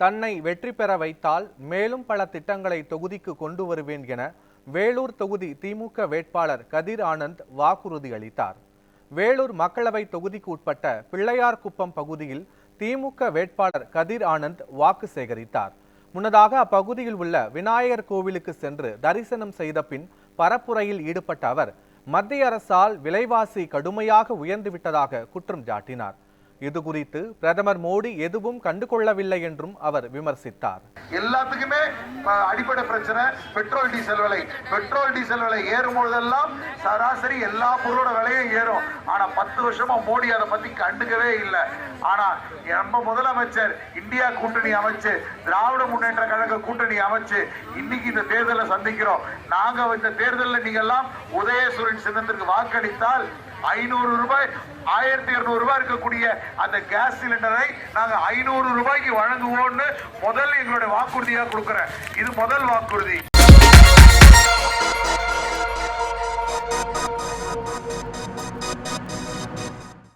தன்னை வெற்றி பெற வைத்தால் மேலும் பல திட்டங்களை தொகுதிக்கு கொண்டு வருவேன் என வேலூர் தொகுதி திமுக வேட்பாளர் கதிர் ஆனந்த் வாக்குறுதி அளித்தார். வேலூர் மக்களவை தொகுதிக்கு உட்பட்ட பிள்ளையார்குப்பம் பகுதியில் திமுக வேட்பாளர் கதிர் ஆனந்த் வாக்கு சேகரித்தார். முன்னதாக அப்பகுதியில் உள்ள விநாயகர் கோவிலுக்கு சென்று தரிசனம் செய்த பின் பரப்புரையில் ஈடுபட்ட அவர் மத்திய அரசால் விலைவாசி கடுமையாக உயர்ந்துவிட்டதாக குற்றம் சாட்டினார். இது குறித்து பிரதமர் மோடி எதுவும் கண்டுகொள்ளவில்லை என்றும் அவர் விமர்சித்தார். எல்லாத்துக்குமே அடிப்படை பிரச்சனை பெட்ரோல் டீசல் விலை ஏறும் போதெல்லாம் சராசரி எல்லா பொருளோட விலையும் ஏறும். ஆனா 10 வருஷமா மோடி அதை பத்தி கண்டுக்கவே இல்லை. ஆனா நம்ம முதலமைச்சர் இந்தியா கூட்டணி அமைச்சு, திராவிட முன்னேற்ற கழக கூட்டணி அமைச்சு இன்னைக்கு இந்த தேர்தலை சந்திக்கிறோம். நாங்க இந்த தேர்தலில் நீங்க எல்லாம் உதயசூரன் சின்னத்திற்கு வாக்களித்தால் 500 ரூபாய் 1200 ரூபாய் இருக்கக்கூடிய அந்த கேஸ் சிலிண்டரை நாங்க 500 ரூபாய்க்கு வழங்குவோம்னு முதல் எங்களுடைய வாக்குறுதியா கொடுக்கிறேன். இது முதல் வாக்குறுதி.